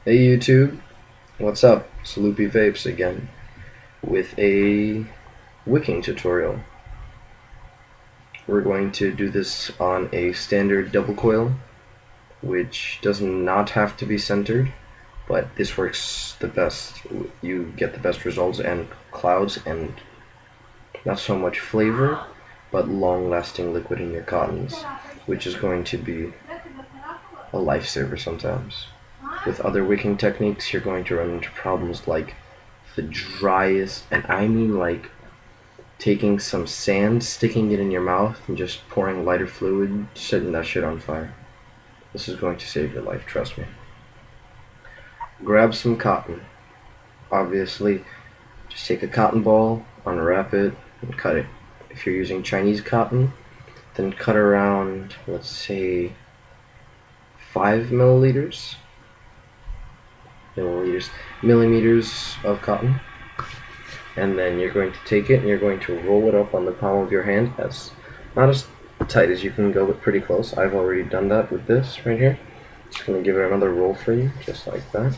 Hey YouTube, what's up? It's Loopy Vapes again with a wicking tutorial. We're going to do this on a standard double coil, which does not have to be centered, but this works the best. You get the best results and clouds and not so much flavor, but long-lasting liquid in your cottons, which is going to be a lifesaver sometimes. With other wicking techniques, you're going to run into problems like the driest, and I mean like taking some sand, sticking it in your mouth, and just pouring lighter fluid, setting that shit on fire. This is going to save your life, trust me. Grab some cotton. Obviously, just take a cotton ball, unwrap it, and cut it. If you're using Chinese cotton, then cut around, let's say, 5 milliliters millimeters of cotton, and then you're going to take it and you're going to roll it up on the palm of your hand, as not as tight as you can go, but pretty close. I've already done that with this right here. Just going to give it another roll for you, just like that.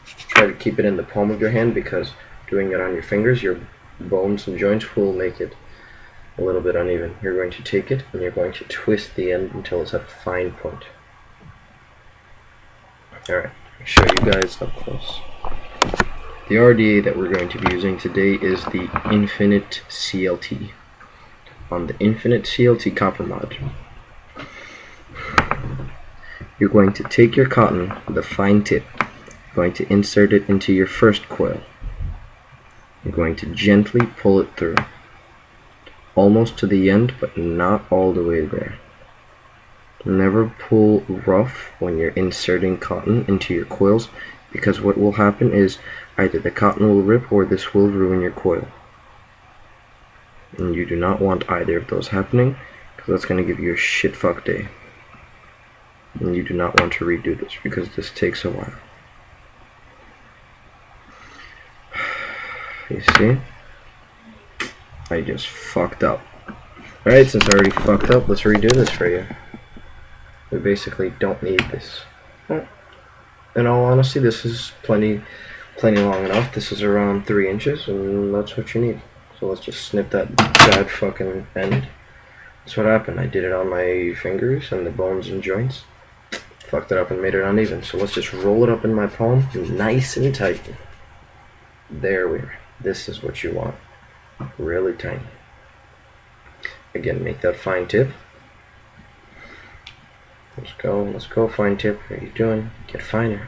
Try to keep it in the palm of your hand, because doing it on your fingers, your bones and joints will make it a little bit uneven. You're going to take it and you're going to twist the end until it's at a fine point. Alright, I'll show you guys up close. The Rdta that we're going to be using today is the Infinite CLT on the Infinite CLT copper mod. You're going to take your cotton with a fine tip. You're going to insert it into your first coil. You're going to gently pull it through, almost to the end, but not all the way there. Never pull rough when you're inserting cotton into your coils, because what will happen is either the cotton will rip or this will ruin your coil. And you do not want either of those happening, because that's going to give you a shit fuck day. And you do not want to redo this, because this takes a while. You see? I just fucked up. Alright, since I already fucked up, let's redo this for you. We basically don't need this. In all honesty, this is plenty long enough. This is around 3 inches, and that's what you need. So let's just snip that bad fucking end. That's what happened. I did it on my fingers and the bones and joints. Fucked it up and made it uneven. So let's just roll it up in my palm, nice and tight. There we are. This is what you want. Really tiny. Again, make that fine tip. Let's go, fine tip. What are you doing? Get finer.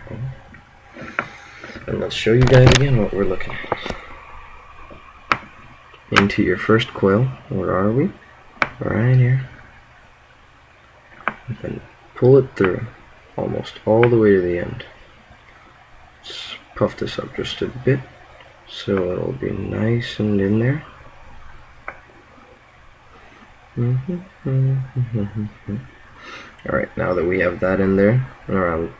And let's show you guys again what we're looking at. Into your first coil. Where are we? Right here. And then pull it through, almost all the way to the end. Let's puff this up just a bit, so it'll be nice and in there. Alright, now that we have that in there, around,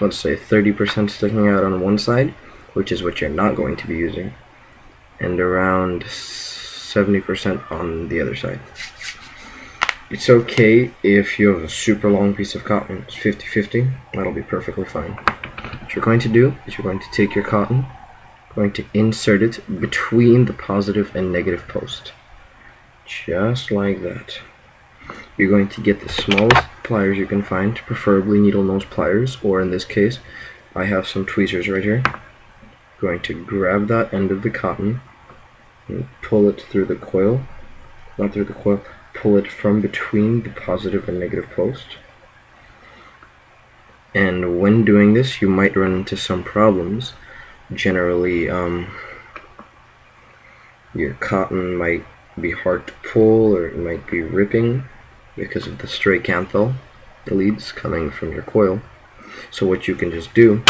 let's say 30% sticking out on one side, which is what you're not going to be using, and around 70% on the other side. It's okay if you have a super long piece of cotton. It's 50-50, that'll be perfectly fine. What you're going to do is you're going to take your cotton, going to insert it between the positive and negative post. Just like that. You're going to get the smallest pliers you can find, preferably needle nose pliers, or in this case, I have some tweezers right here. Going to grab that end of the cotton and pull it through the coil, not through the coil, pull it from between the positive and negative post. And when doing this, you might run into some problems. Generally, your cotton might be hard to pull, or it might be ripping because of the stray canthal, the leads coming from your coil. So what you can just do,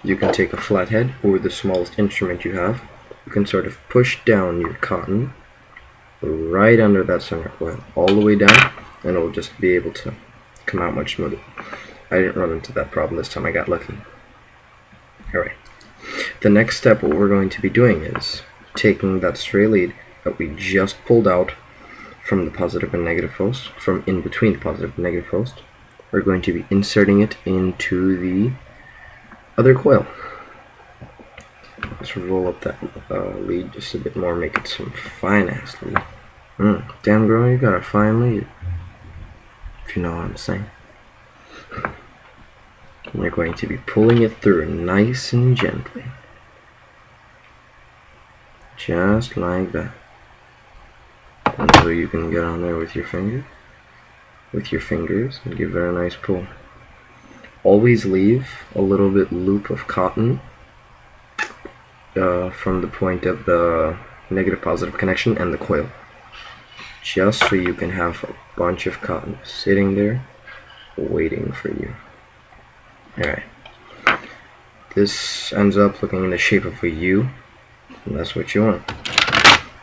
you can take a flathead or the smallest instrument you have. You can sort of push down your cotton right under that center coil, all the way down, and it'll just be able to come out much smoother. I didn't run into that problem this time, I got lucky. Alright, the next step, what we're going to be doing is taking that stray lead that we just pulled out from the positive and negative post, from in between the positive and negative post. We're going to be inserting it into the other coil. Let's roll up that lead just a bit more, make it some fine ass lead. Damn girl, you got a fine lead, if you know what I'm saying. We're going to be pulling it through nice and gently, just like that. And so you can get on there with your fingers and give it a nice pull. Always leave a little bit loop of cotton from the point of the negative positive connection and the coil, just so you can have a bunch of cotton sitting there waiting for you. Alright, this ends up looking in the shape of a U, and that's what you want.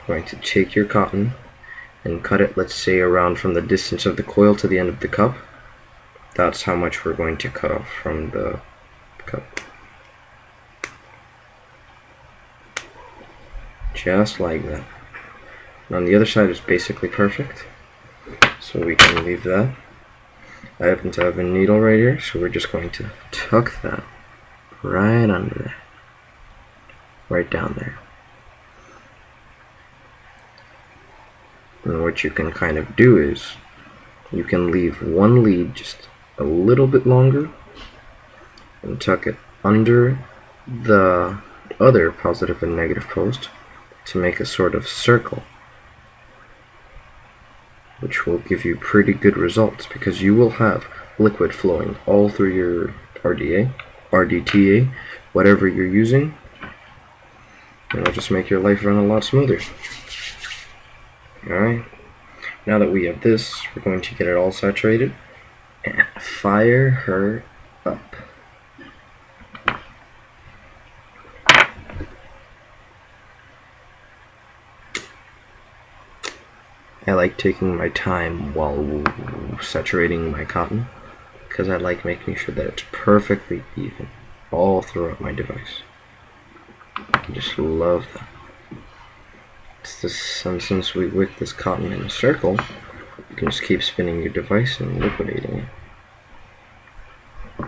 You're going to take your cotton and cut it, let's say, around from the distance of the coil to the end of the cup. That's how much we're going to cut off from the cup. Just like that. And on the other side is basically perfect, so we can leave that. I happen to have a needle right here, so we're just going to tuck that right under there, right down there. And what you can kind of do is you can leave one lead just a little bit longer and tuck it under the other positive and negative post to make a sort of circle, which will give you pretty good results, because you will have liquid flowing all through your Rdta, whatever you're using, and it'll just make your life run a lot smoother. Alright, now that we have this, we're going to get it all saturated and fire her up. I like taking my time while saturating my cotton, because I like making sure that it's perfectly even all throughout my device. I just love that. And since we wick this cotton in a circle, you can just keep spinning your device and liquidating it,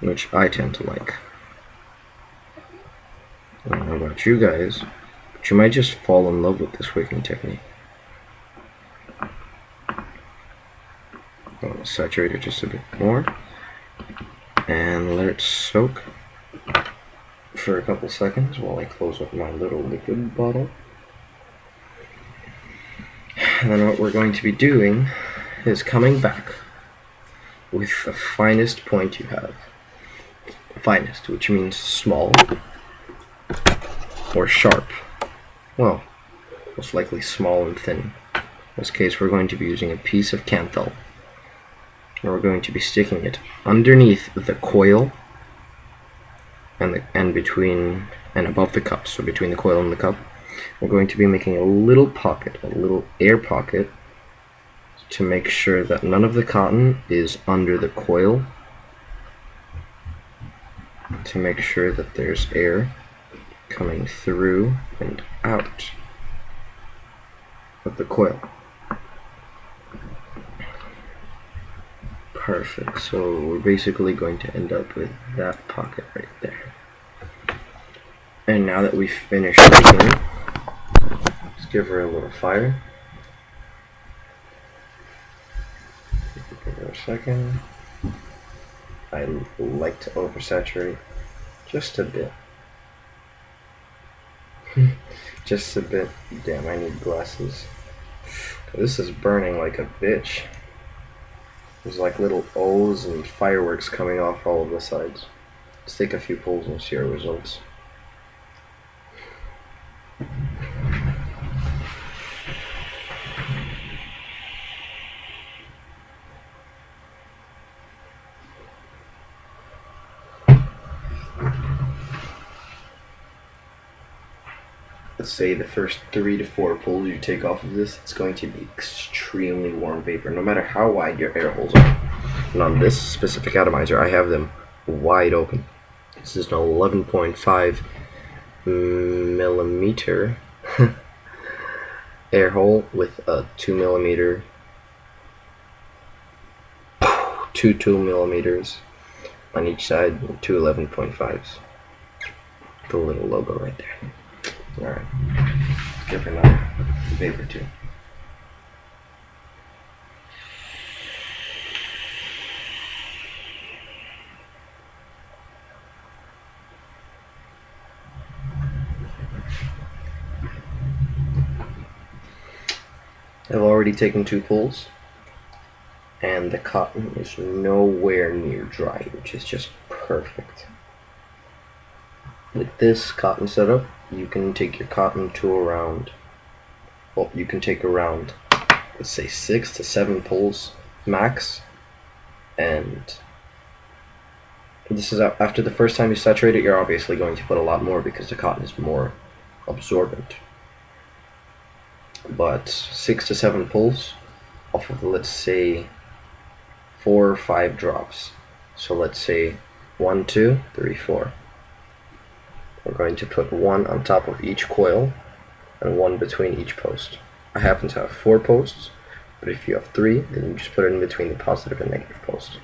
which I tend to like. I don't know about you guys, but you might just fall in love with this wicking technique. I'll saturate it just a bit more and let it soak for a couple seconds while I close up my little liquid bottle. And then what we're going to be doing is coming back with the finest point you have. Finest, which means small or sharp. Well, most likely small and thin. In this case, we're going to be using a piece of canthal. And we're going to be sticking it underneath the coil and between and above the cup. So between the coil and the cup, we're going to be making a little pocket, a little air pocket, to make sure that none of the cotton is under the coil, to make sure that there's air coming through and out of the coil. Perfect. So we're basically going to end up with that pocket right there. And now that we've finished making it, let's give her a little fire. Give her a second. I like to oversaturate just a bit. Just a bit. Damn, I need glasses. This is burning like a bitch. There's like little O's and fireworks coming off all of the sides. Let's take a few pulls and see our results. Let's say the first 3 to 4 pulls you take off of this, it's going to be extremely warm vapor, no matter how wide your air holes are. And on this specific atomizer, I have them wide open. This is an 11.5 millimeter air hole with a 2 millimeters on each side, two 11.5s. The little logo right there. Alright, let's give her another vape or two. I've already taken 2 pulls, and the cotton is nowhere near dry, which is just perfect. With this cotton setup, you can take your cotton to around, well, you can take around, let's say 6 to 7 pulls max, and this is after the first time you saturate it, you're obviously going to put a lot more because the cotton is more absorbent. But 6 to 7 pulls off of, let's say, 4 or 5 drops. So let's say 1, 2, 3, 4. We're going to put 1 on top of each coil and 1 between each post. I happen to have 4 posts, but if you have 3, then you just put it in between the positive and negative posts.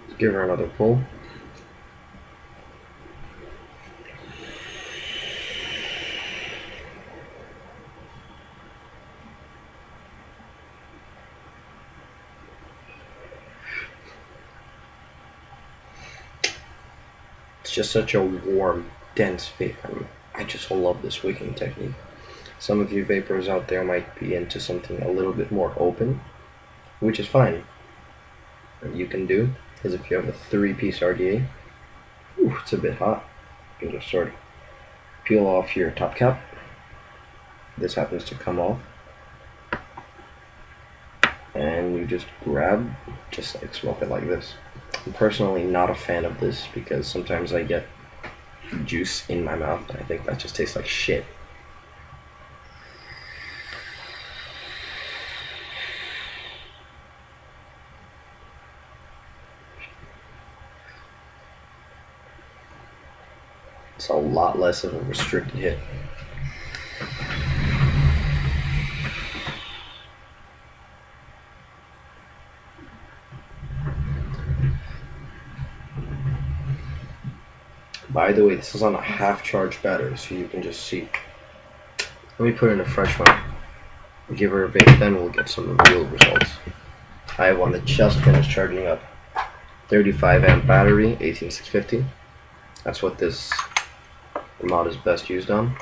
Let's give her another pull. It's just such a warm, dense vape. I just love this wicking technique. Some of you vapors out there might be into something a little bit more open, which is fine. What you can do is, if you have a 3-piece Rdta, it's a bit hot, you can just sort of peel off your top cap. This happens to come off, and you just grab, just like smoke it like this. I'm personally not a fan of this because sometimes I get juice in my mouth and I think that just tastes like shit. It's a lot less of a restricted hit. By the way, this is on a half-charged battery, so you can just see. Let me put in a fresh one. Give her a vape, then we'll get some real results. I have one that just finished charging up. 35 amp battery, 18650. That's what this mod is best used on.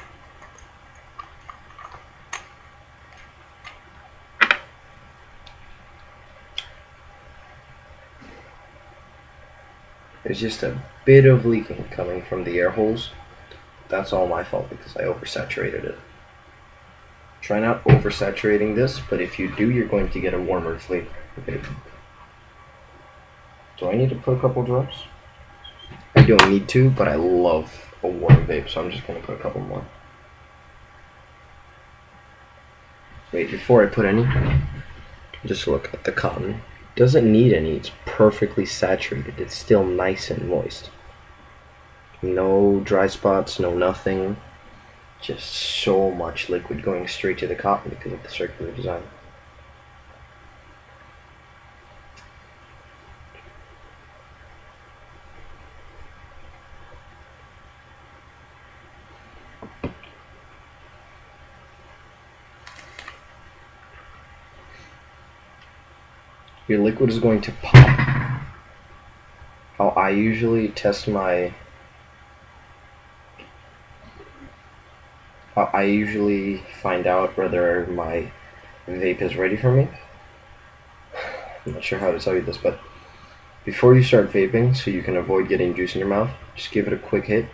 There's just a bit of leaking coming from the air holes. That's all my fault because I oversaturated it. Try not oversaturating this, but if you do, you're going to get a warmer vape. Do I need to put a couple drops? I don't need to, but I love a warm vape, so I'm just going to put a couple more. Wait, before I put any, just look at the cotton. Doesn't need any, it's perfectly saturated. It's still nice and moist. No dry spots, no nothing. Just so much liquid going straight to the cotton because of the circular design. Your liquid is going to pop. How I usually test my I usually find out whether my vape is ready for me. I'm not sure how to tell you this, but before you start vaping, so you can avoid getting juice in your mouth, just give it a quick hit.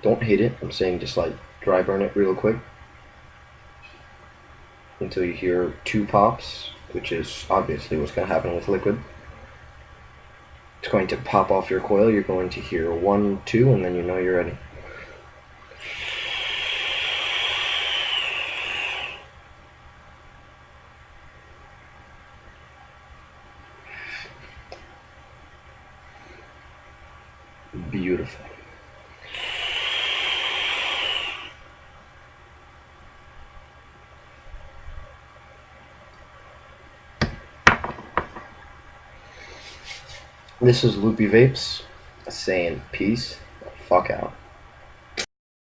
Don't hit it, I'm saying just like dry burn it real quick until you hear 2 pops, which is obviously what's going to happen with liquid. It's going to pop off your coil, you're going to hear 1, 2, and then you know you're ready. Beautiful. This is Loopy Vapes saying peace, fuck out.